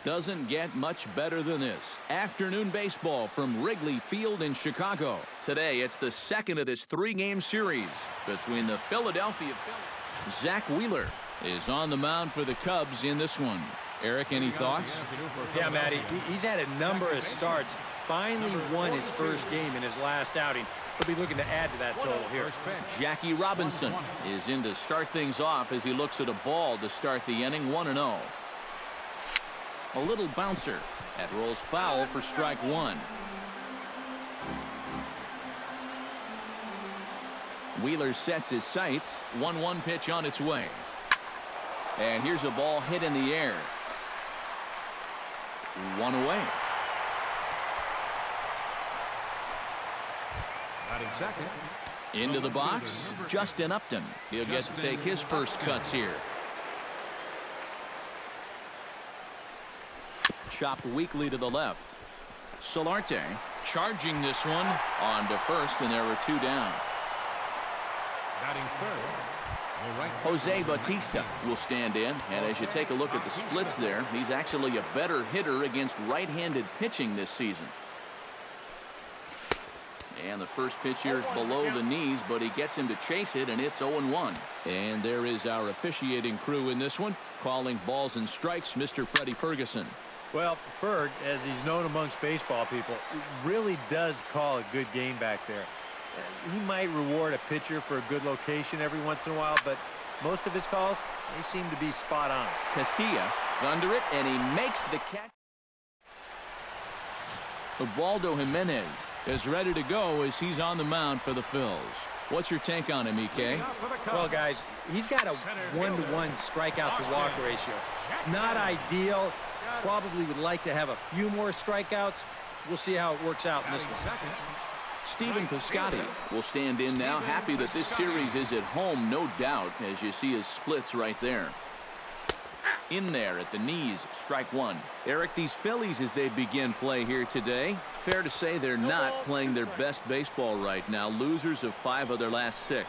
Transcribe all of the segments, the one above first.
Doesn't get much better than this. Afternoon baseball from Wrigley Field in Chicago. Today, it's the second of this three-game series between the Philadelphia Phillies. Zach Wheeler is on the mound for the Cubs in this one. Eric, any thoughts? Yeah, Matty, he's had a number of starts. Finally won his first game in his last outing. He'll be looking to add to that total here. Jackie Robinson is in to start things off as he looks at a ball to start the inning. 1-0. A little bouncer. That rolls foul for strike one. Wheeler sets his sights. 1-1 pitch on its way. And here's a ball hit in the air. One away. Second. Into the box, Justin Upton. He'll get to take his first cuts here. Chopped weakly to the left. Solarte charging this one on to first, and there were two down. Jose Bautista will stand in, and as you take a look at the splits there, he's actually a better hitter against right-handed pitching this season. And the first pitch here is below the knees, but he gets him to chase it, and it's 0-1. And there is our officiating crew in this one, calling balls and strikes, Mr. Freddie Ferguson. Well, Ferg, as he's known amongst baseball people, really does call a good game back there. He might reward a pitcher for a good location every once in a while, but most of his calls, they seem to be spot on. Casilla is under it, and he makes the catch. Ubaldo Jimenez is ready to go as he's on the mound for the Phils. What's your take on him, EK? Well, guys, he's got a 1-to-1 strikeout to walk ratio. It's not ideal. Probably would like to have a few more strikeouts. We'll see how it works out in this one. Stephen Piscotty will stand in now, happy that this series is at home, no doubt, as you see his splits right there. In there at the knees, strike one. Eric, these Phillies, as they begin play here today, fair to say they're not playing their best baseball right now. Losers of 5 of their last 6.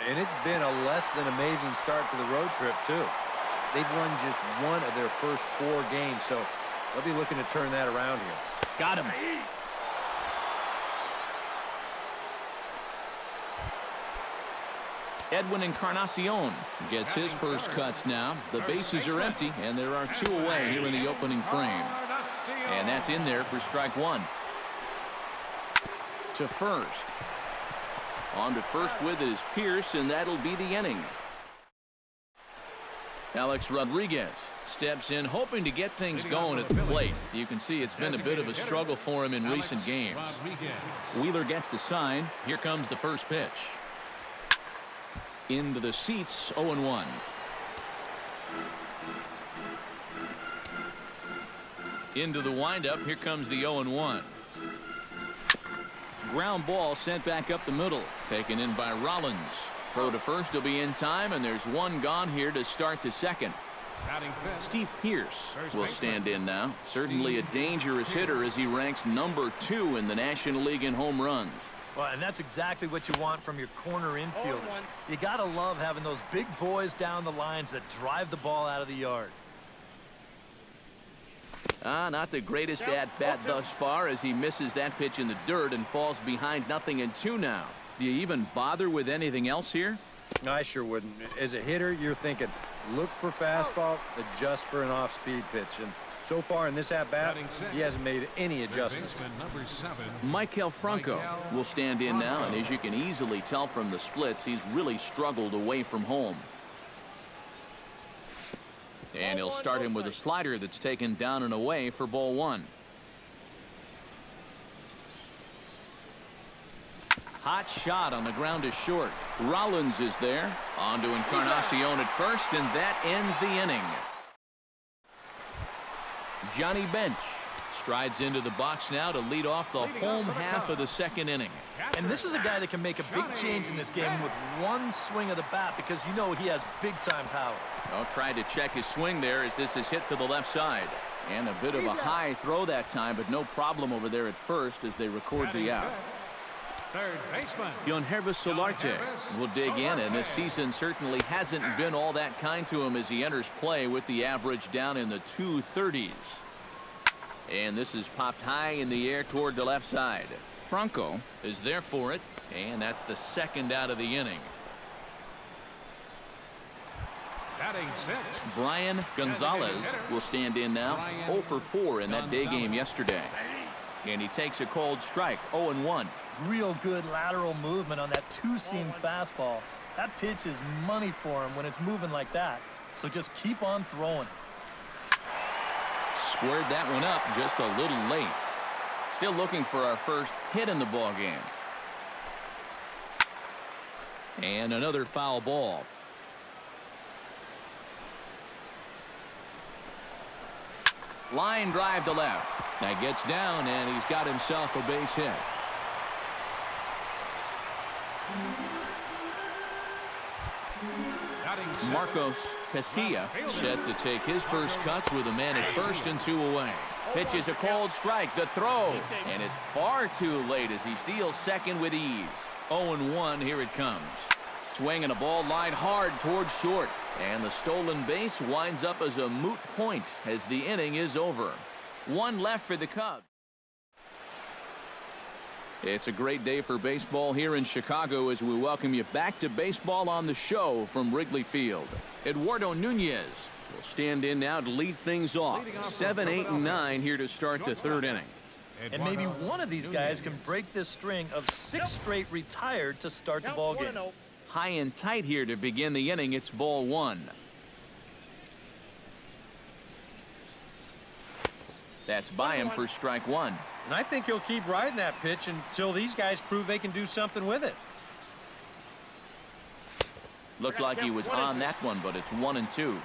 And it's been a less than amazing start to the road trip, too. They've won just 1 of their first 4 games, so they'll be looking to turn that around here. Got him. Edwin Encarnacion gets his first cuts now. The bases are empty, and there are 2 away here in the opening frame. And that's in there for strike one. To first. On to first with it is Pierce, and that'll be the inning. Alex Rodriguez steps in, hoping to get things going at the plate. You can see it's been a bit of a struggle for him in recent games. Wheeler gets the sign. Here comes the first pitch. Into the seats, 0-1. Into the windup, here comes the 0-1. Ground ball sent back up the middle, taken in by Rollins. Throw to first will be in time, and there's one gone here to start the second. Steve Pierce will stand in now. Certainly a dangerous hitter as he ranks number 2 in the National League in home runs. Well, and that's exactly what you want from your corner infielders. You got to love having those big boys down the lines that drive the ball out of the yard. Not the greatest at-bat thus far as he misses that pitch in the dirt and falls behind 0-2 now. Do you even bother with anything else here? No, I sure wouldn't. As a hitter, you're thinking, look for fastball, adjust for an off-speed pitch. And so far in this at-bat, he hasn't made any adjustments. Maikel Franco will stand in now, and as you can easily tell from the splits, he's really struggled away from home. And he'll start him with a slider that's taken down and away for ball 1. Hot shot on the ground is short. Rollins is there. On to Encarnacion at first, and that ends the inning. Johnny Bench strides into the box now to lead off the home half of the second inning. And this is a guy that can make a big change in this game with one swing of the bat, because you know he has big-time power. Tried to check his swing there as this is hit to the left side. And a bit of a high throw that time, but no problem over there at first as they record the out. Third baseman. Hervis Solarte will dig in, and this season certainly hasn't been all that kind to him as he enters play with the average down in the 230s. And this is popped high in the air toward the left side. Franco is there for it, and that's the second out of the inning. Batting sixth. Brian Gonzalez will stand in now. 0 for 4 in that day game yesterday. And he takes a cold strike, 0-1. Real good lateral movement on that two-seam fastball. That pitch is money for him when it's moving like that. So just keep on throwing it. Squared that one up just a little late. Still looking for our first hit in the ball game. And another foul ball. Line drive to left. That gets down, and he's got himself a base hit. Marcos Casilla set to take his first cuts with a man at first and 2 away. Pitches a cold strike, the throw, and it's far too late as he steals second with ease. 0-1, here it comes. Swinging a ball line hard towards short, and the stolen base winds up as a moot point as the inning is over. 1 left for the Cubs. It's a great day for baseball here in Chicago as we welcome you back to Baseball on the Show from Wrigley Field. Eduardo Nunez will stand in now to lead things off. 7, 8, and 9 here to start the third inning. And maybe one of these guys can break this string of 6 straight retired to start the ball game. High and tight here to begin the inning. It's ball 1. That's by him for strike 1. And I think he'll keep riding that pitch until these guys prove they can do something with it. Looked like he was on that one, but it's 1-2.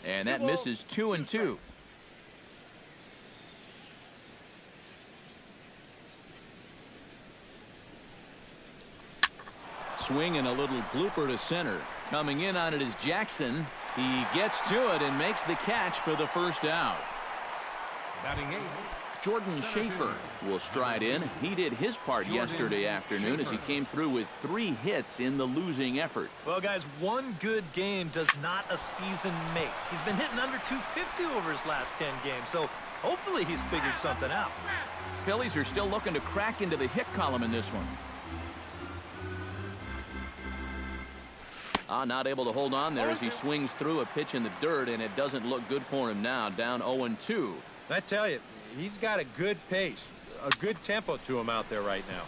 And that misses 2-2. Swing and a little blooper to center. Coming in on it is Jackson. He gets to it and makes the catch for the first out. Batting 8. Jordan Schaefer will stride in. He did his part yesterday afternoon as he came through with 3 hits in the losing effort. Well, guys, one good game does not a season make. He's been hitting under 250 over his last 10 games, so hopefully he's figured something out. Phillies are still looking to crack into the hit column in this one. Not able to hold on there as he swings through a pitch in the dirt, and it doesn't look good for him now, down 0-2. I tell you, he's got a good pace, a good tempo to him out there right now.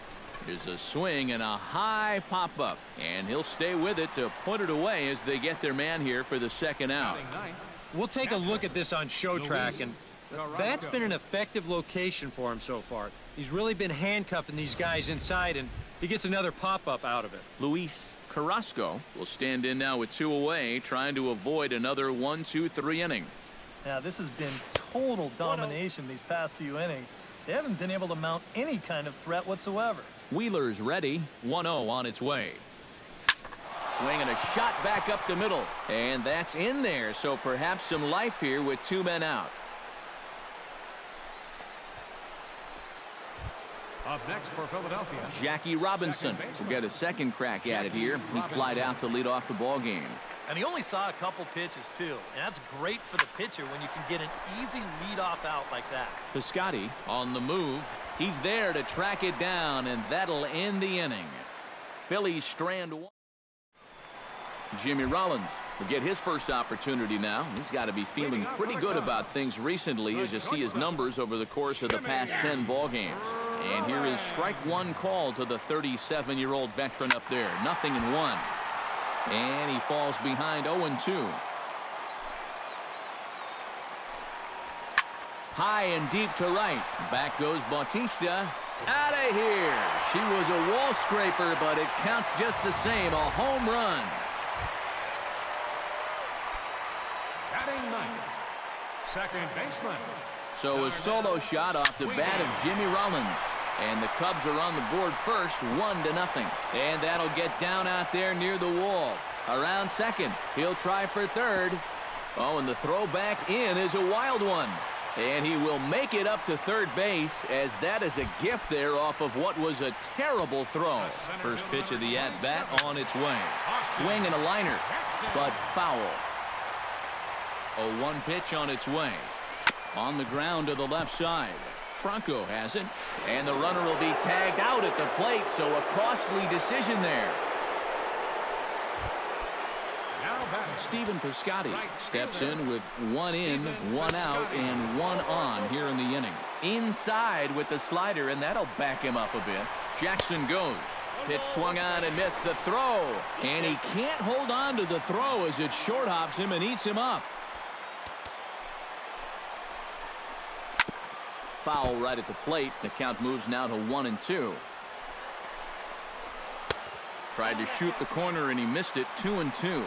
Here's a swing and a high pop-up, and he'll stay with it to put it away as they get their man here for the second out. We'll take a look at this on show track, and that's been an effective location for him so far. He's really been handcuffing these guys inside, and he gets another pop-up out of it. Luis Carrasco will stand in now with 2 away, trying to avoid another 1-2-3 inning. Now, this has been total domination these past few innings. They haven't been able to mount any kind of threat whatsoever. Wheeler's ready, 1-0 on its way. Swinging a shot back up the middle, and that's in there, so perhaps some life here with 2 men out. Up next for Philadelphia. Jackie Robinson will get a second crack at it here. He flied out to lead off the ball game. And he only saw a couple pitches, too. And that's great for the pitcher when you can get an easy leadoff out like that. Piscotty on the move. He's there to track it down, and that'll end the inning. Phillies strand 1. Jimmy Rollins will get his first opportunity now. He's got to be feeling pretty good about things recently as you see his numbers over the course of the past 10 ball games. And here is strike 1 call to the 37-year-old veteran up there. 0-1. And he falls behind 0-2. High and deep to right. Back goes Bautista. Out of here. She was a wall scraper, but it counts just the same. A home run. Batting 9. Second baseman. So a solo shot off the bat of Jimmy Rollins. And the Cubs are on the board first, 1-0. And that'll get down out there near the wall. Around second, he'll try for third. Oh, and the throw back in is a wild one. And he will make it up to third base, as that is a gift there off of what was a terrible throw. First pitch of the at-bat on its way. Swing and a liner, but foul. A 1 pitch on its way. On the ground to the left side. Franco has it, and the runner will be tagged out at the plate, so a costly decision there. Stephen Piscotty steps in with 1 in, 1 out, and 1 on here in the inning. Inside with the slider, and that'll back him up a bit. Jackson goes. Pitch swung on and missed the throw. And he can't hold on to the throw as it short hops him and eats him up. Foul right at the plate. The count moves now to 1-2. Tried to shoot the corner and he missed it. 2-2.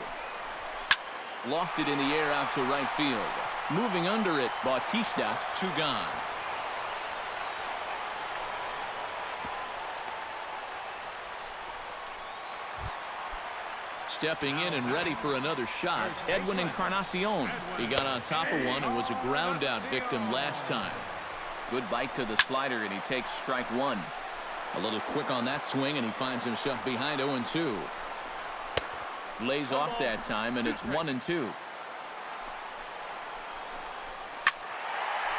Lofted in the air out to right field. Moving under it, Bautista, 2 gone. Stepping in and ready for another shot, Edwin Encarnacion. He got on top of one and was a ground out victim last time. Good bite to the slider, and he takes strike 1. A little quick on that swing, and he finds himself behind 0-2. Lays off that time, and it's 1-2.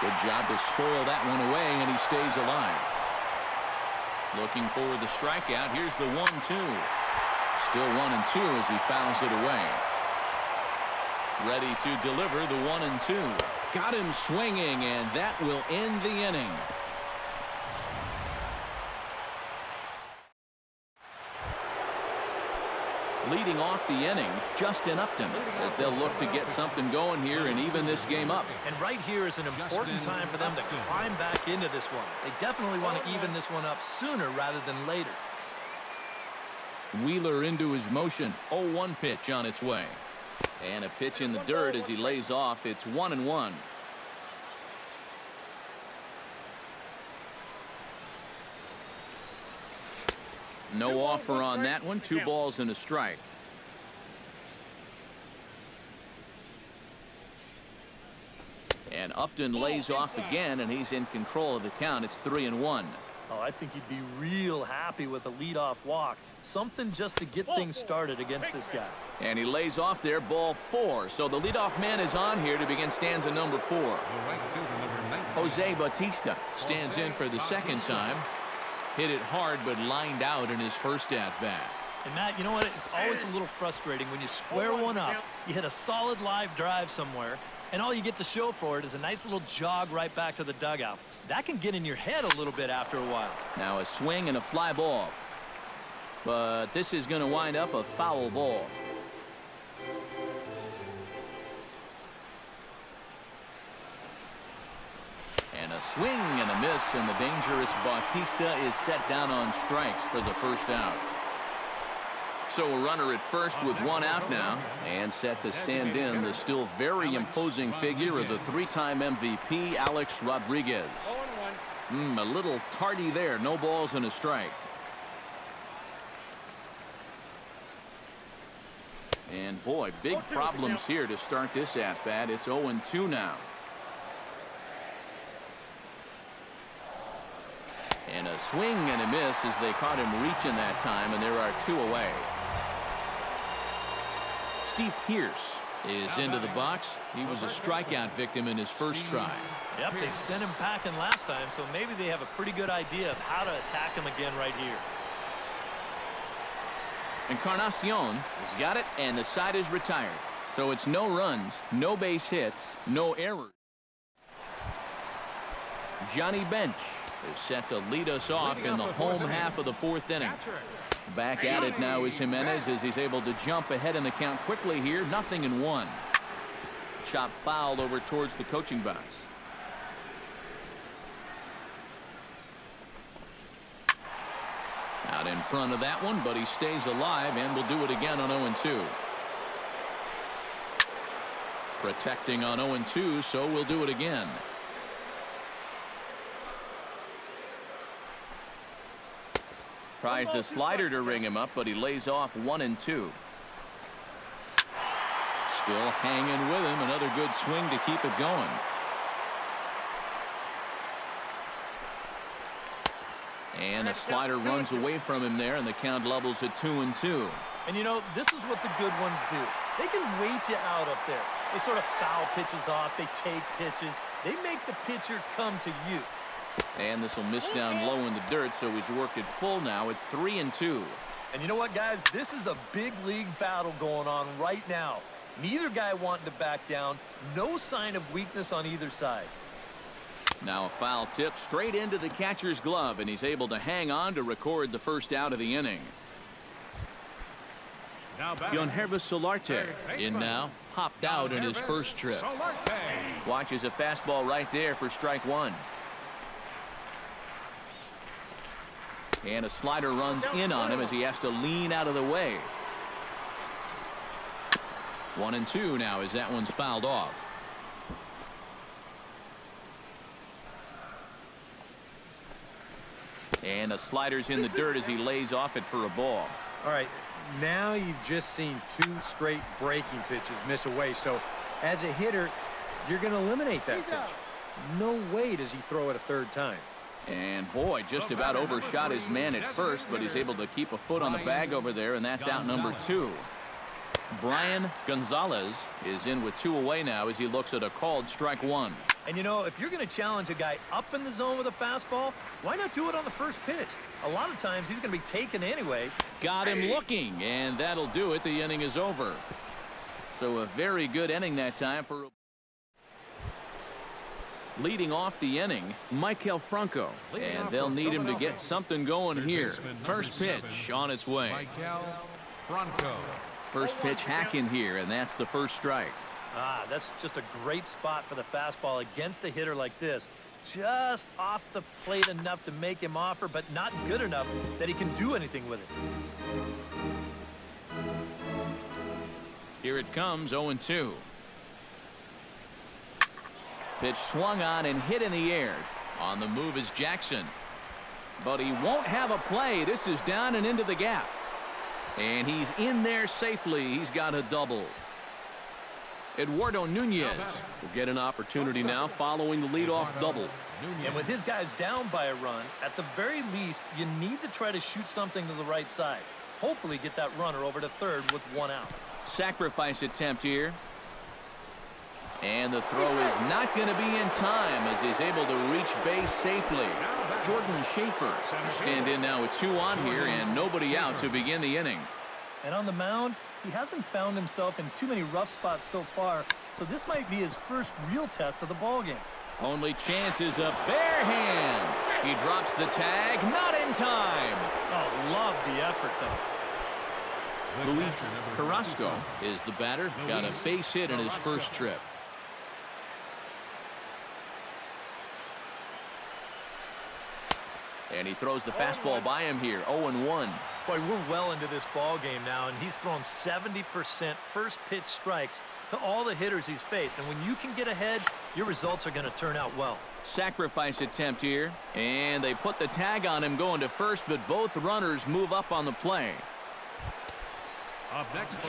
Good job to spoil that one away, and he stays alive. Looking for the strikeout. Here's the 1-2. Still 1-2 as he fouls it away. Ready to deliver the 1-2. Got him swinging, and that will end the inning. Leading off the inning, Justin Upton, as they'll look to get something going here and even this game up. And right here is an important time for them to climb back into this one. They definitely want to even this one up sooner rather than later. Wheeler into his motion. 0-1 pitch on its way. And a pitch in the dirt as he lays off. It's 1-1. No offer on that one. 2 balls and a strike. And Upton lays off again, and he's in control of the count. It's 3-1. Oh, I think he'd be real happy with a leadoff walk. Something just to get things started against this guy. And he lays off there, ball 4. So the leadoff man is on here to begin stanza number 4. Jose Bautista stands in for the second time. Hit it hard, but lined out in his first at-bat. And Matt, you know what? It's always a little frustrating when you square one up, you hit a solid live drive somewhere, and all you get to show for it is a nice little jog right back to the dugout. That can get in your head a little bit after a while. Now a swing and a fly ball. But this is going to wind up a foul ball. And a swing and a miss, and the dangerous Bautista is set down on strikes for the first out. So a runner at first with 1 out now, and set to stand in the still very imposing figure of the 3-time MVP, Alex Rodriguez. A little tardy there. No balls and a strike. And boy, big problems here to start this at-bat. It's 0-2 now. And a swing and a miss as they caught him reaching that time, and there are 2 away. Steve Pearce is into the box. He was a strikeout victim in his first try. Yep, they sent him packing last time, so maybe they have a pretty good idea of how to attack him again right here. Encarnacion has got it, and the side is retired. So it's no runs, no base hits, no errors. Johnny Bench is set to lead us off in the home half of the 4th inning. Back at it now is Jimenez as he's able to jump ahead in the count quickly here. 0-1. Chop foul over towards the coaching box. Out in front of that one, but he stays alive and will do it again on 0-2. Protecting on 0-2, so we'll do it again. Tries the slider to ring him up, but he lays off 1-2. Still hanging with him. Another good swing to keep it going. And a slider runs away from him there, and the count levels at 2-2. And you know, this is what the good ones do. They can wait you out up there. They sort of foul pitches off. They take pitches. They make the pitcher come to you. And this will miss down low in the dirt, so he's worked it full now at 3-2. And you know what, guys? This is a big league battle going on right now. Neither guy wanting to back down. No sign of weakness on either side. Now a foul tip straight into the catcher's glove, and he's able to hang on to record the first out of the inning. Gonzalez Solarte in now, hopped out in his first trip. Watches a fastball right there for strike one. And a slider runs in on him as he has to lean out of the way. 1-2 now as that one's fouled off. And a slider's in the dirt as he lays off it for a ball. All right, now you've just seen 2 straight breaking pitches miss away. So as a hitter, you're going to eliminate that pitch. No way does he throw it a third time. And boy, just about overshot his man at first, but he's able to keep a foot on the bag over there, and that's out number 2. Brian Gonzalez is in with 2 away now as he looks at a called strike one. And you know, if you're going to challenge a guy up in the zone with a fastball, why not do it on the first pitch? A lot of times he's going to be taken anyway. Got him looking, and that'll do it. The inning is over. So a very good inning that time for leading off the inning, Michael Franco, and they'll need him to get something going here. First pitch on its way. First pitch hack in here, and that's the first strike. That's just a great spot for the fastball against a hitter like this. Just off the plate enough to make him offer, but not good enough that he can do anything with it. Here it comes, 0-2. Pitch swung on and hit in the air. On the move is Jackson. But he won't have a play. This is down and into the gap. And he's in there safely. He's got a double. Eduardo Nunez will get an opportunity now following the leadoff double. And with his guys down by a run, at the very least, you need to try to shoot something to the right side. Hopefully get that runner over to third with 1 out. Sacrifice attempt here. And the throw is not going to be in time as he's able to reach base safely. Jordan Schaefer will stand in now with 2 on here and nobody out to begin the inning. And on the mound, he hasn't found himself in too many rough spots so far, so this might be his first real test of the ballgame. Only chance is a bare hand. He drops the tag, not in time. Oh, love the effort, though. Luis Carrasco is the batter. Got a base hit in his first trip. And he throws the fastball by him here, 0-1. Boy, we're well into this ball game now, and he's thrown 70% first pitch strikes to all the hitters he's faced. And when you can get ahead, your results are going to turn out well. Sacrifice attempt here, and they put the tag on him going to first, but both runners move up on the play.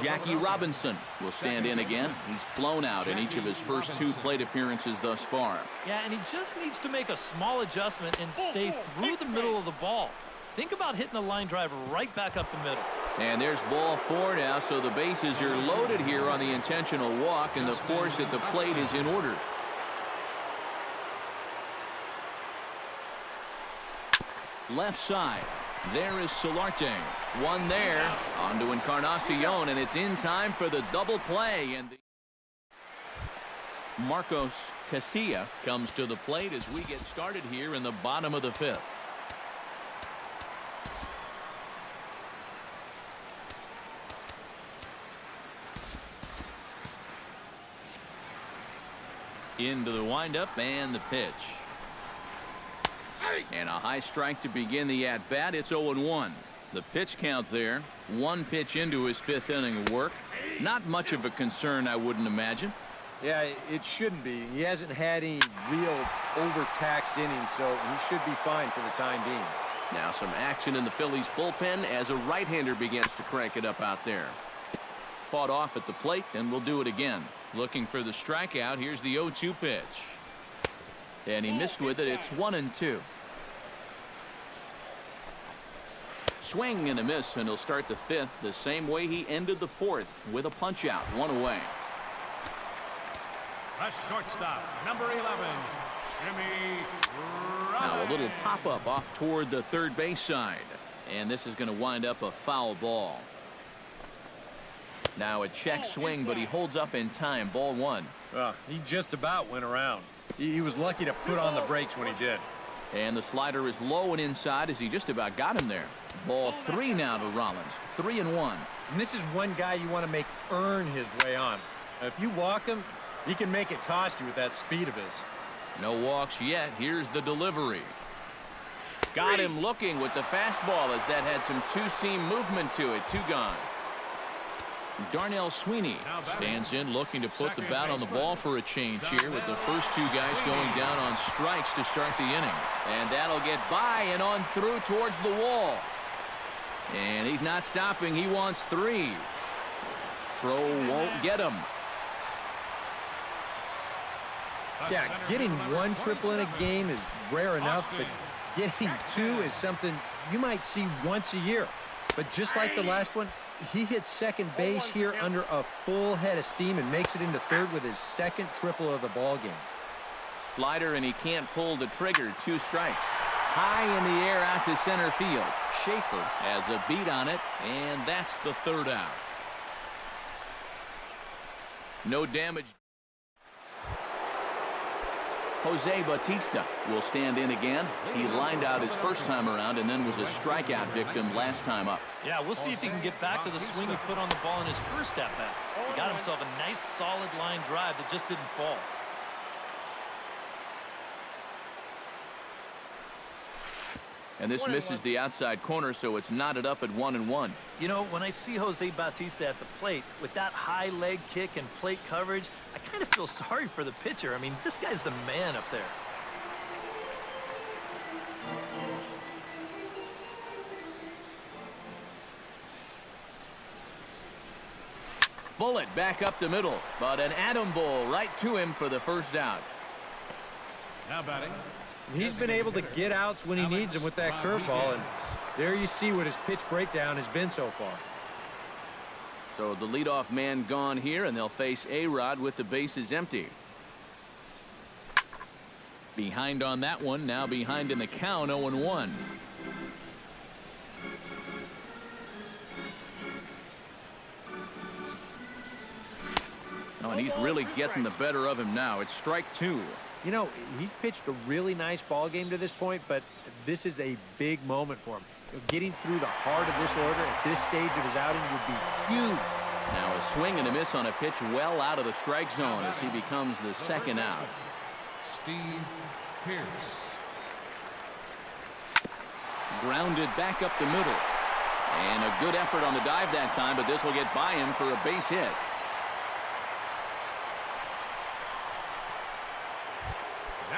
Jackie Robinson will stand in again. He's flown out in each of his first 2 plate appearances thus far. Yeah, and he just needs to make a small adjustment and stay through the middle of the ball. Think about hitting a line drive right back up the middle. And there's ball 4 now, so the bases are loaded here on the intentional walk, and the force at the plate is in order. Left side. There is Solarte. 1 there. On to Encarnacion, and it's in time for the double play. And Marcos Casilla comes to the plate as we get started here in the bottom of the 5th. Into the windup and the pitch. And a high strike to begin the at-bat. It's 0-1. The pitch count there. 1 pitch into his 5th inning of work. Not much of a concern, I wouldn't imagine. Yeah, it shouldn't be. He hasn't had any real overtaxed innings, so he should be fine for the time being. Now some action in the Phillies bullpen as a right-hander begins to crank it up out there. fought off at the plate, and will do it again. Looking for the strikeout. Here's the 0-2 pitch. And he missed with it. It's 1-2. Swing and a miss, and he'll start the fifth the same way he ended the fourth, with a punch out, 1 away. The shortstop, number 11, Jimmy. Now a little pop-up off toward the third base side. And this is going to wind up a foul ball. Now a check swing, but he holds up in time. Ball 1. He just about went around. He was lucky to put on the brakes when he did. And the slider is low and inside as he just about got him there. Ball 3 now to Rollins. 3-1. And this is one guy you want to make earn his way on. If you walk him, he can make it cost you with that speed of his. No walks yet. Here's the delivery. Got him looking with the fastball as that had some two-seam movement to it. 2 gone. Darnell Sweeney stands in looking to put the bat on the ball for a change here with the first 2 guys going down on strikes to start the inning. And that'll get by and on through towards the wall. And he's not stopping. He wants 3. Throw won't get him. Yeah, getting 1 triple in a game is rare enough, but getting 2 is something you might see once a year. But just like the last one, he hits second base here under a full head of steam and makes it into third with his second triple of the ball game. Slider, and he can't pull the trigger. 2 strikes. High in the air out to center field. Schaefer has a beat on it, and that's the 3rd out. No damage. Jose Bautista will stand in again. He lined out his first time around and then was a strikeout victim last time up. Yeah, we'll see if he can get back to the swing he put on the ball in his first at-bat. He got himself a nice solid line drive that just didn't fall. And this misses the outside corner, so it's knotted up at 1-1. You know, when I see Jose Bautista at the plate with that high leg kick and plate coverage, I kind of feel sorry for the pitcher. I mean, this guy's the man up there. Bullet back up the middle, but an atom bowl right to him for the first out. Now batting. He's been able to get outs when he needs them with that curveball, and there you see what his pitch breakdown has been so far. So the leadoff man gone here, and they'll face A-Rod with the bases empty. Behind on that one, now behind in the count, 0-1. Oh, and he's really getting the better of him now. It's strike 2. You know, he's pitched a really nice ball game to this point, but this is a big moment for him. Getting through the heart of this order at this stage of his outing would be huge. Now a swing and a miss on a pitch well out of the strike zone as he becomes the 2nd out. Steve Pierce. Grounded back up the middle. And a good effort on the dive that time, but this will get by him for a base hit.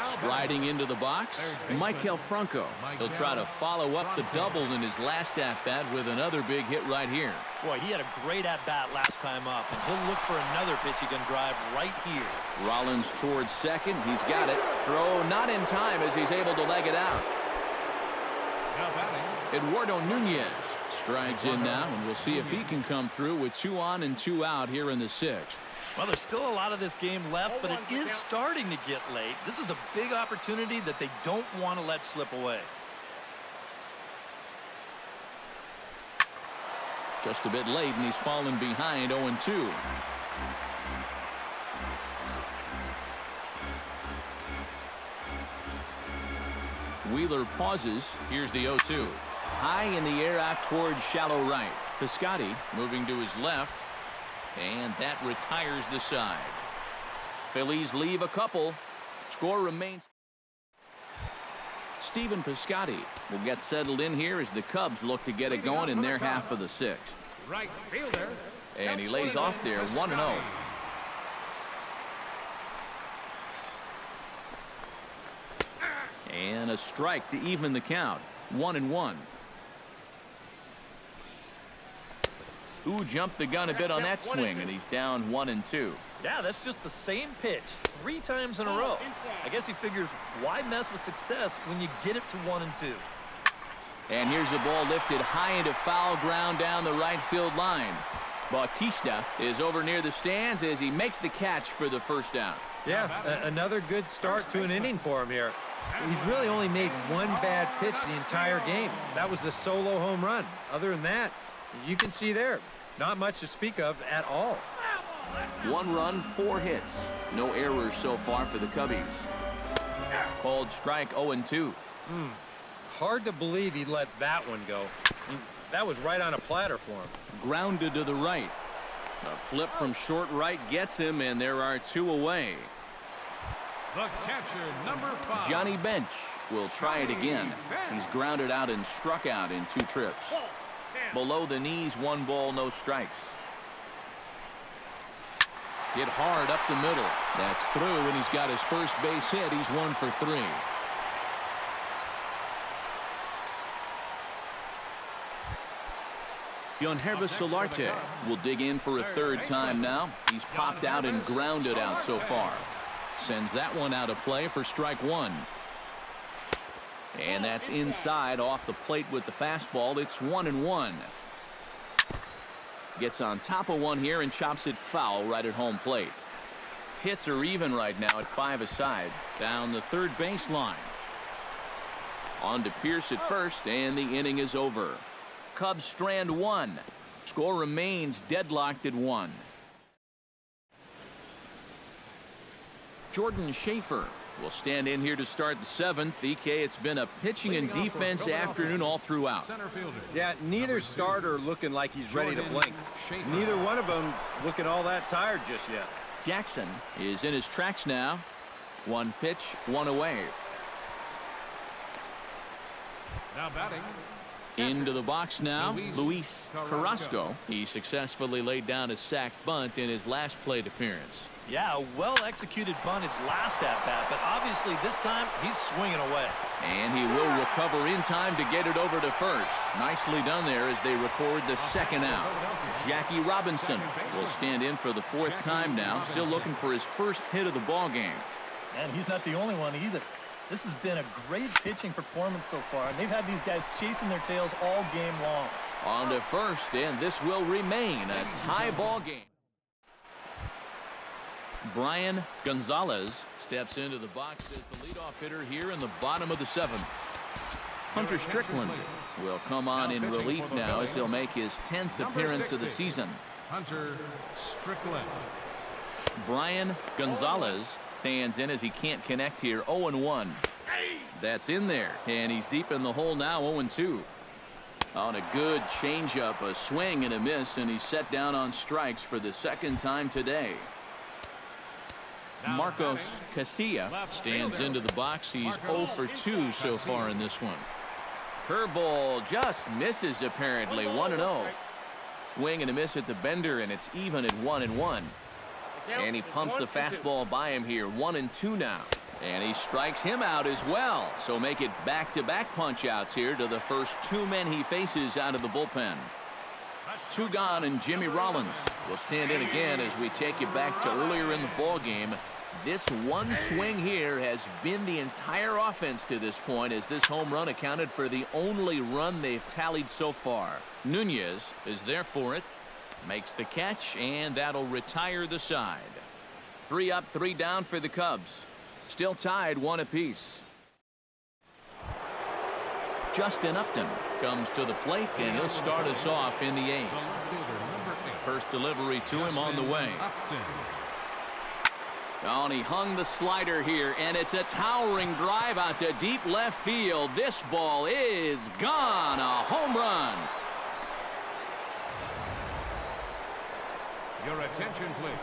Striding into the box, Michael Franco. He'll try to follow up the double in his last at-bat with another big hit right here. Boy, he had a great at-bat last time up, and he'll look for another pitch he can drive right here. Rollins towards second. He's got it. Throw not in time as he's able to leg it out. Now batting. Eduardo Nunez strides in now, and we'll see if he can come through with 2 on and 2 out here in the 6th. Well, there's still a lot of this game left, but it is starting to get late. This is a big opportunity that they don't want to let slip away. Just a bit late, and he's fallen behind 0-2. Wheeler pauses. Here's the 0-2. High in the air out towards shallow right. Piscotty moving to his left. And that retires the side. Phillies leave a couple. Score remains. Stephen Piscotty will get settled in here as the Cubs look to get it going in their half of the 6th. Right fielder. And he lays off there 1-0. And a strike to even the count. 1-1. Who jumped the gun a bit on that swing, and he's down 1-2. Yeah, that's just the same pitch 3 times in a row. I guess he figures, why mess with success when you get it to 1-2? And here's a ball lifted high into foul ground down the right field line. Bautista is over near the stands as he makes the catch for the first down. Yeah, another good start to an inning for him here. He's really only made one bad pitch the entire game. That was the solo home run. Other than that, you can see there, not much to speak of at all. 1 run, 4 hits. No errors so far for the Cubbies. Called strike 0-2. Hard to believe he let that one go. That was right on a platter for him. Grounded to the right. A flip from short right gets him, and there are 2 away. The catcher, number 5. Johnny Bench will try it again. He's grounded out and struck out in 2 trips. Below the knees, 1 ball, no strikes. Hit hard up the middle. That's through, and he's got his first base hit. He's 1 for 3. Untitled Chapter will dig in for a 3rd time now. He's popped out and grounded out so far. Sends that one out of play for strike 1. And that's inside off the plate with the fastball. It's 1-1. Gets on top of one here and chops it foul right at home plate. Hits are even right now at 5 aside. Down the 3rd baseline. On to Pierce at first, and the inning is over. Cubs strand 1. Score remains deadlocked at 1. Jordan Schaefer will stand in here to start the 7th. EK, it's been a pitching and defense afternoon all throughout. Yeah, neither starter looking like he's ready to blink. Neither one of them looking all that tired just yet. Jackson is in his tracks now. 1 pitch, 1 away. Now batting. Into the box now, Luis Carrasco. He successfully laid down a sacked bunt in his last plate appearance. Yeah, a well-executed bunt his last at-bat, but obviously this time he's swinging away. And he will recover in time to get it over to first. Nicely done there as they record the 2nd out. Jackie Robinson will stand in for the 4th time now, still looking for his first hit of the ball game. And he's not the only one either. This has been a great pitching performance so far, and they've had these guys chasing their tails all game long. On to first, and this will remain a tie ball game. Brian Gonzalez steps into the box as the leadoff hitter here in the bottom of the 7th. Hunter Strickland will come on in relief now as he'll make his 10th appearance of the season. Hunter Strickland. Brian Gonzalez stands in as he can't connect here. 0-1. That's in there, and he's deep in the hole now. 0-2. On a good changeup, a swing and a miss, and he's set down on strikes for the 2nd time today. Marcos Casilla stands into the box. He's 0 for 2 so far in this one. Curveball just misses apparently. 1-0. Swing and a miss at the bender, and it's even at 1-1. And he pumps the fastball by him here. 1-2 now. And he strikes him out as well. So make it back-to-back punch-outs here to the first 2 men he faces out of the bullpen. 2 gone, and Jimmy Rollins will stand in again as we take you back to earlier in the ball game. This one swing here has been the entire offense to this point, as this home run accounted for the only run they've tallied so far. Nunez is there for it, makes the catch, and that'll retire the side. 3 up, 3 down for the Cubs. Still tied 1 apiece. Justin Upton comes to the plate, and he'll start us off in the 8th. First delivery to him on the way. Oh, and he hung the slider here, and it's a towering drive out to deep left field. This ball is gone. A home run. Your attention, please.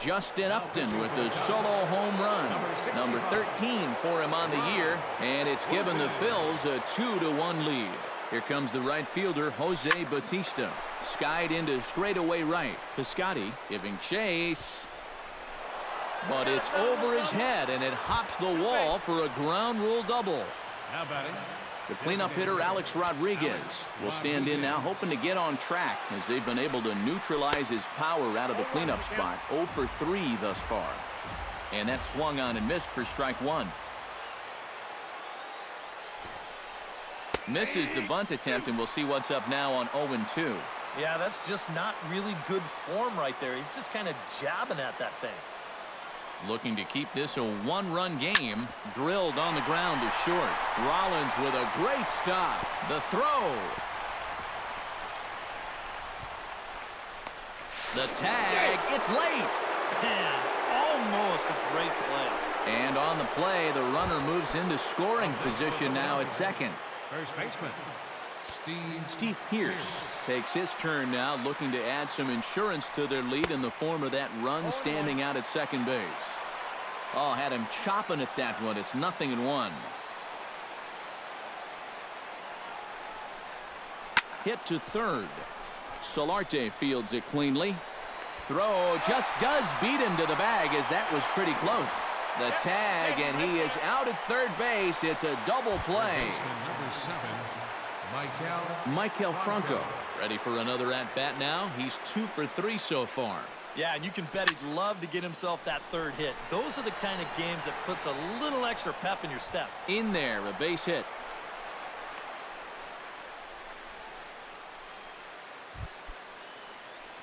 Justin Upton with the solo home run. Number 13 for him on the year, and it's given the Phils a 2-1 lead. Here comes the right fielder, Jose Bautista. Skied into straightaway right. Piscotty giving chase. But it's over his head, and it hops the wall for a ground rule double. Now batting, The cleanup hitter, Alex Rodriguez, will stand in now, hoping to get on track as they've been able to neutralize his power out of the cleanup spot. 0 for 3 thus far. And that swung on and missed for strike one. Misses the bunt attempt, and we'll see what's up now on 0-2. Yeah, that's just not really good form right there. He's just kind of jabbing at that thing. Looking to keep this a one-run game. Drilled on the ground to short. Rollins with a great stop. The throw. The tag. It's late. Man, almost a great play. And on the play, the runner moves into scoring position now at second. First baseman, Steve Pearce takes his turn now, looking to add some insurance to their lead in the form of that run standing out at second base. Oh, had him chopping at that one. It's 0-1. Hit to third. Solarte fields it cleanly. Throw just does beat him to the bag, as that was pretty close. The tag, and he is out at third base. It's a double play. Michael Franco ready for another at-bat now. He's 2 for 3 so far. Yeah, and you can bet he'd love to get himself that third hit. Those are the kind of games that puts a little extra pep in your step. In there, a base hit.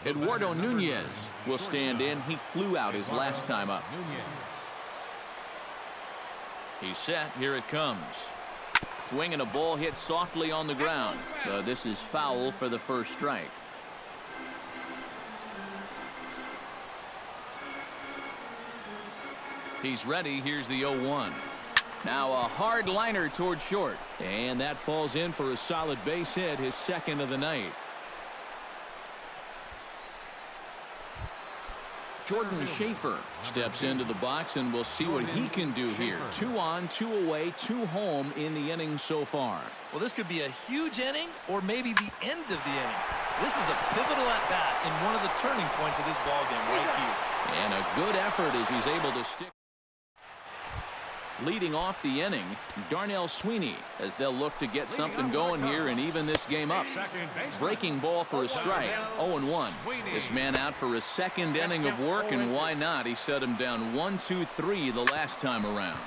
Eduardo Nunez will stand in. He flew out his last time up. He's set. Here it comes. Swinging a ball hit softly on the ground. This is foul for the first strike. He's ready. Here's the 0-1. Now a hard liner toward short. And that falls in for a solid base hit, his second of the night. Jordan Schaefer steps into the box, and we'll see what he can do here. 2 on, 2 away, 2 home in the inning so far. Well, this could be a huge inning or maybe the end of the inning. This is a pivotal at-bat and one of the turning points of this ballgame right here. And a good effort as he's able to stick. Leading off the inning, Darnell Sweeney, as they'll look to get something going here and even this game up. Breaking ball for a strike, 0-1. This man out for a second inning of work, and why not? He set him down 1-2-3 the last time around.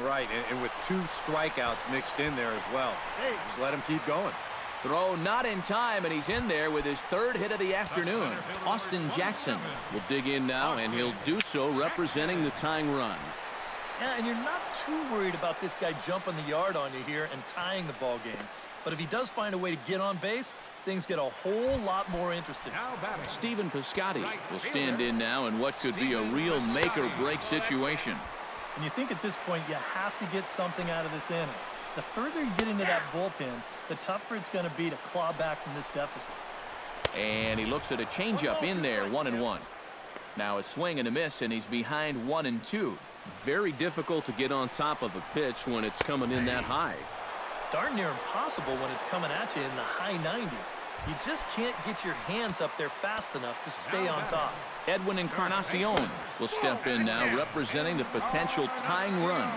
Right, and with 2 strikeouts mixed in there as well. Just let him keep going. Throw not in time, and he's in there with his third hit of the afternoon. Austin Jackson will dig in now, and he'll do so representing the tying run. Yeah, and you're not too worried about this guy jumping the yard on you here and tying the ball game. But if he does find a way to get on base, things get a whole lot more interesting. Stephen Piscotty will stand in now in what could be a real make-or-break situation. And you think at this point you have to get something out of this inning. The further you get into that bullpen, the tougher it's going to be to claw back from this deficit. And he looks at a changeup in there, 1-1. Now a swing and a miss, and he's behind 1-2. Very difficult to get on top of a pitch when it's coming in that high. Darn near impossible when it's coming at you in the high 90s. You just can't get your hands up there fast enough to stay on top. Edwin Encarnacion will step in now, representing the potential tying run.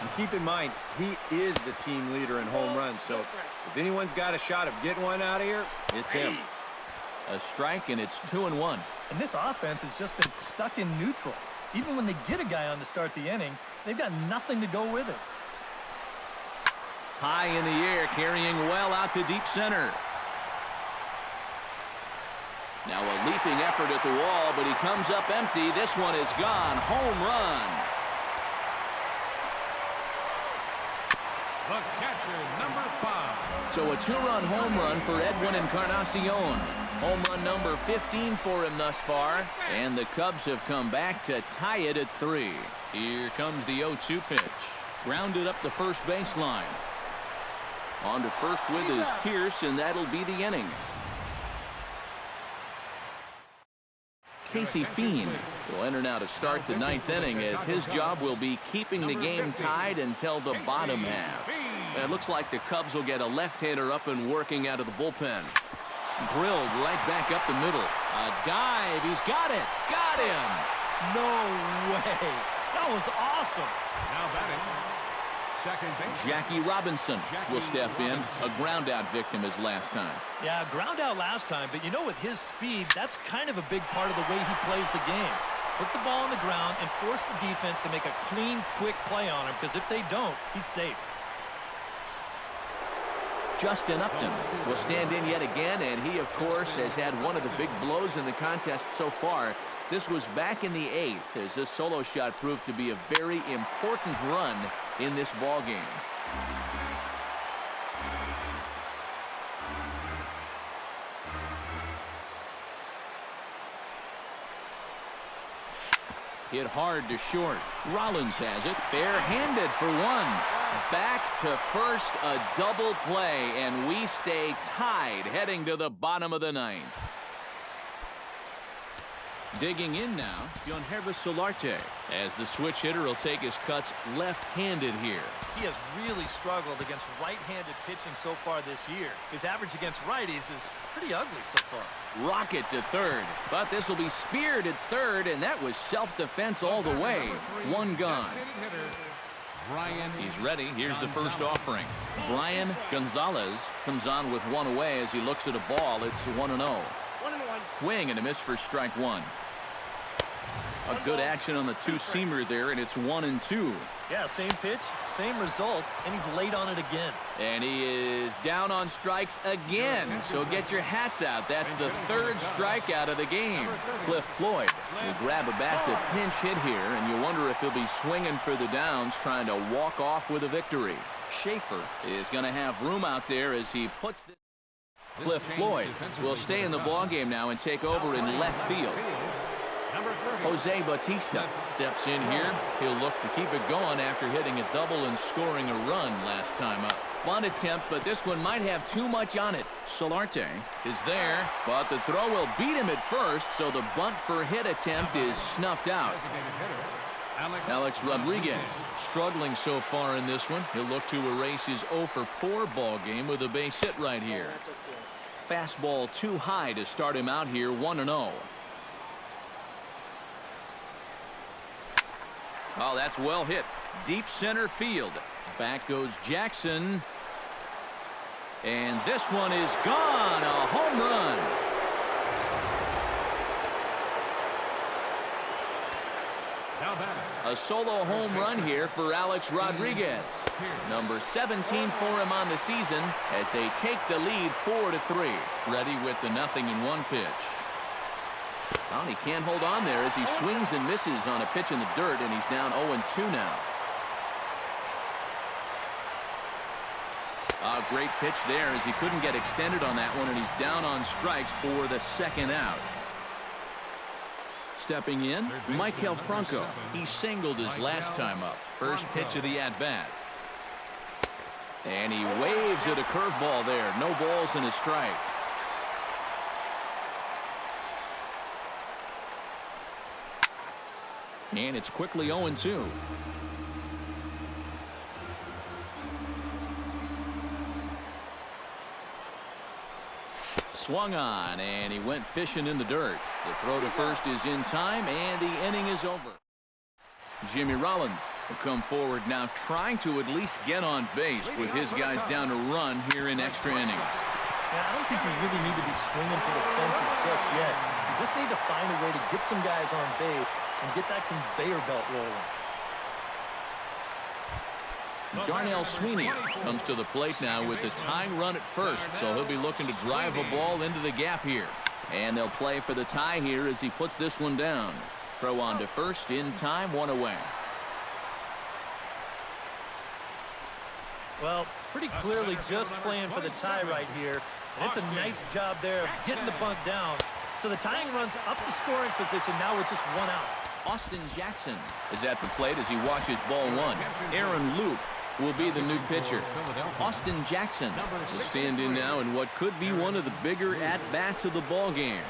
And keep in mind, he is the team leader in home runs, so if anyone's got a shot of getting one out of here, it's him. A strike, and it's 2-1. And this offense has just been stuck in neutral. Even when they get a guy on to start the inning, they've got nothing to go with it. High in the air, carrying well out to deep center. Now a leaping effort at the wall, but he comes up empty. This one is gone. Home run. The catcher, number 5. So a 2-run home run for Edwin Encarnacion. Home run number 15 for him thus far. And the Cubs have come back to tie it at 3. Here comes the 0-2 pitch. Grounded up the first baseline. On to first with is Pearce, and that'll be the inning. Casey Fiend will enter now to start the 9th inning, as his job will be keeping the game tied until the bottom half. It looks like the Cubs will get a left-hander up and working out of the bullpen. Drilled right back up the middle. A dive. He's got it. Got him. No way. That was awesome. Now batting, second base. Jackie Robinson will step in. A ground out victim his last time. Yeah, ground out last time, but you know, with his speed, that's kind of a big part of the way he plays the game. Put the ball on the ground and force the defense to make a clean, quick play on him, because if they don't, he's safe. Justin Upton will stand in yet again, and he, of course, has had one of the big blows in the contest so far. This was back in the 8th, as this solo shot proved to be a very important run in this ball game. Hit hard to short. Rollins has it. Barehanded for one. Back to first, a double play, and we stay tied heading to the bottom of the 9th. Digging in now, Gonzalez Solarte, as the switch hitter will take his cuts left-handed here. He has really struggled against right-handed pitching so far this year. His average against righties is pretty ugly so far. Rocket to third, but this will be speared at third, and that was self-defense all the way. One gone. He's ready. Here's the first offering. Brian Gonzalez comes on with one away as he looks at a ball. It's 1-0. Swing and a miss for strike one. A good action on the two-seamer there, and it's 1-2. Yeah, same pitch, same result, and he's late on it again. And he is down on strikes again, so get your hats out. That's the third strikeout of the game. Cliff Floyd will grab a bat to pinch hit here, and you wonder if he'll be swinging for the downs, trying to walk off with a victory. Schaefer is going to have room out there as he puts this. Cliff Floyd will stay in the ballgame now and take over in left field. Jose Bautista steps in here. He'll look to keep it going after hitting a double and scoring a run last time up. Bunt attempt, but this one might have too much on it. Solarte is there, but the throw will beat him at first, so the bunt for hit attempt is snuffed out. Alex Rodriguez struggling so far in this one. He'll look to erase his 0-for-4 ball game with a base hit right here. Fastball too high to start him out here, 1-0. Oh, that's well hit. Deep center field. Back goes Jackson. And this one is gone. A home run. A solo home run here for Alex Rodriguez. Number 17 for him on the season as they take the lead 4-3. Ready with the 0-1 pitch. Well, he can't hold on there as he swings and misses on a pitch in the dirt, and he's down 0-2 now. A great pitch there as he couldn't get extended on that one, and he's down on strikes for the second out. Stepping in, Michael Franco. He singled his last time up. First pitch of the at-bat. And he waves at a curveball there. No balls and a strike. And it's quickly 0-2. Swung on, and he went fishing in the dirt. The throw to first is in time, and the inning is over. Jimmy Rollins will come forward now, trying to at least get on base with his guys down to run here in extra innings. Yeah, I don't think you really need to be swinging for the fences just yet. You just need to find a way to get some guys on base and get that conveyor belt rolling. Darnell Sweeney comes to the plate now with the tying run at first, so he'll be looking to drive a ball into the gap here. And they'll play for the tie here as he puts this one down. Throw on to first in time, one away. Well, pretty clearly just playing for the tie right here. And it's a nice job there of getting the bunt down. So the tying run's up to scoring position. Now we're just one out. Austin Jackson is at the plate as he watches ball one. Aaron Luke will be the new pitcher. Austin Jackson will stand in now in what could be one of the bigger at-bats of the ball game.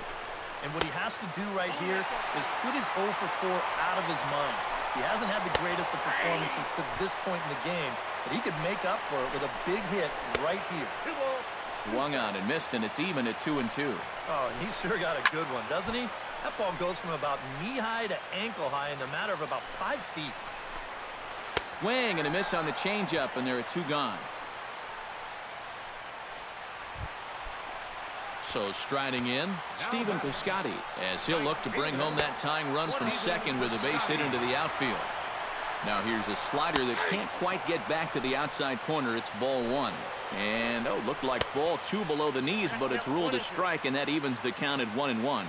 And what he has to do right here is put his 0-for-4 out of his mind. He hasn't had the greatest of performances to this point in the game, but he could make up for it with a big hit right here. Swung on and missed, and it's even at 2-2. Oh, and he sure got a good one, doesn't he? That ball goes from about knee-high to ankle-high in a matter of about 5 feet. Swing and a miss on the changeup, and there are 2 gone. So striding in, Stephen Piscotty, as he'll look to bring home that tying run from second with a base hit into the outfield. Now here's a slider that can't quite get back to the outside corner. It's ball 1. And, looked like ball 2 below the knees, but it's ruled a strike, and that evens the count at 1-1.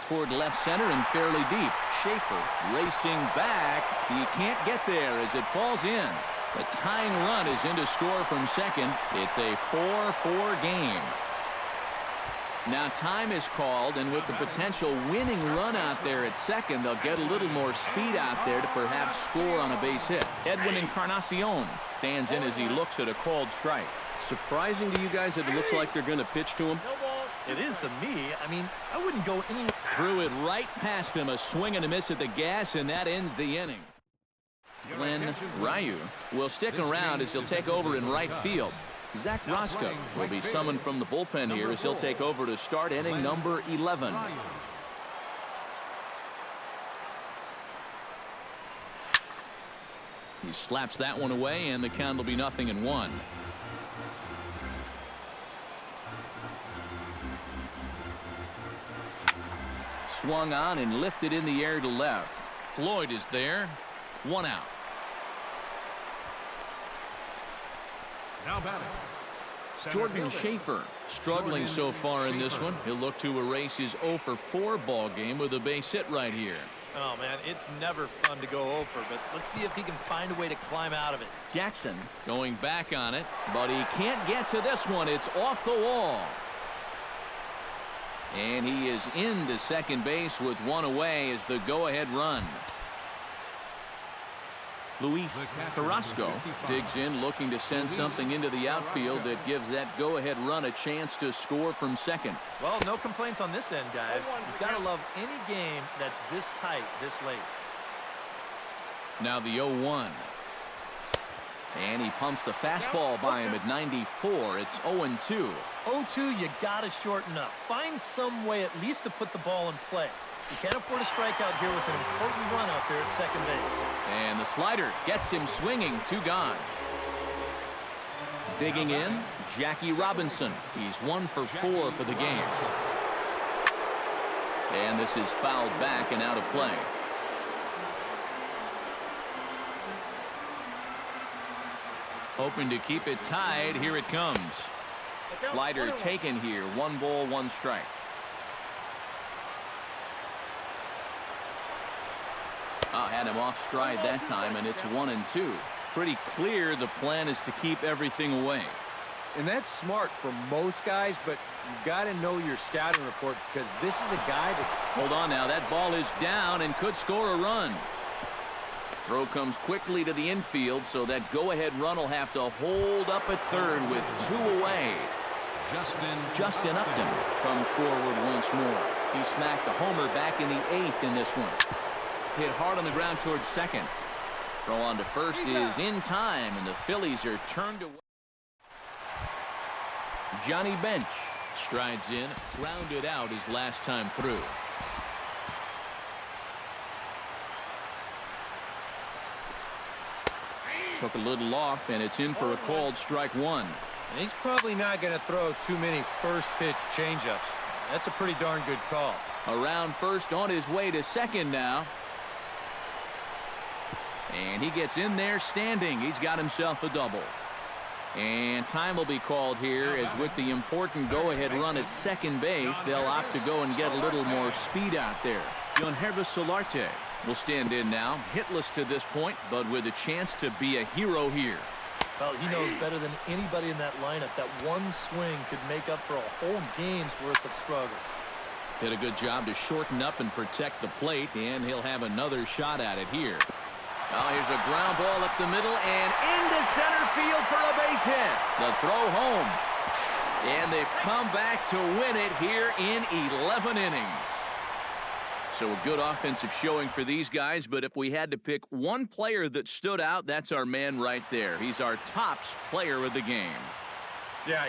Toward left center and fairly deep. Schaefer racing back. He can't get there as it falls in. The tying run is in to score from second. It's a 4-4 game. Now time is called, and with the potential winning run out there at second, they'll get a little more speed out there to perhaps score on a base hit. Edwin Encarnacion stands in as he looks at a called strike. Surprising to you guys that it looks like they're going to pitch to him? It is to me. I mean, I wouldn't go any. Threw it right past him. A swing and a miss at the gas, and that ends the inning. Glenn Ryu will stick around as he'll take over in right field. Zach Roscoe will be summoned from the bullpen here as he'll take over to start inning number 11. He slaps that one away, and the count will be 0-1. Swung on and lifted in the air to left. Floyd is there. 1 out. Now batting. Jordan Schaefer struggling so far in this one. He'll look to erase his 0-for-4 ball game with a base hit right here. Oh, man, it's never fun to go over, but let's see if he can find a way to climb out of it. Jackson going back on it, but he can't get to this one. It's off the wall. And he is into second base with 1 away as the go-ahead run. Luis Carrasco digs in, looking to send something into the outfield that gives that go-ahead run a chance to score from second. Well, no complaints on this end, guys. You've got to love any game that's this tight, this late. Now the 0-1. And he pumps the fastball by him at 94. It's 0-2. 0-2, you got to shorten up. Find some way at least to put the ball in play. You can't afford a strikeout here with an important run out there at second base. And the slider gets him swinging. 2 gone. Digging in, Jackie Robinson. He's 1-for-4 for the game. And this is fouled back and out of play. Hoping to keep it tied. Here it comes. Slider taken here. 1 ball, 1 strike. Had him off stride that time, and it's 1-2. Pretty clear the plan is to keep everything away. And that's smart for most guys, but you've got to know your scouting report because this is a guy that... Hold on now. That ball is down and could score a run. Throw comes quickly to the infield, so that go-ahead run will have to hold up at third with 2 away. Justin Upton comes forward once more. He smacked the homer back in the 8th in this one. Hit hard on the ground towards second. Throw on to first is in time, and the Phillies are turned away. Johnny Bench strides in, grounded out his last time through. Took a little off, and it's in for a called strike 1. And he's probably not going to throw too many first-pitch changeups. That's a pretty darn good call. Around first, on his way to second now. And he gets in there standing. He's got himself a double. And time will be called here as with the important go-ahead run at second base, they'll opt to go and get a little more speed out there. Yonhervis Solarte will stand in now, hitless to this point, but with a chance to be a hero here. Well, he knows better than anybody in that lineup that one swing could make up for a whole game's worth of struggles. Did a good job to shorten up and protect the plate, and he'll have another shot at it here. Oh, here's a ground ball up the middle and into center field for a base hit. The throw home. And they've come back to win it here in 11 innings. So a good offensive showing for these guys, but if we had to pick one player that stood out, that's our man right there. He's our tops player of the game. Yeah,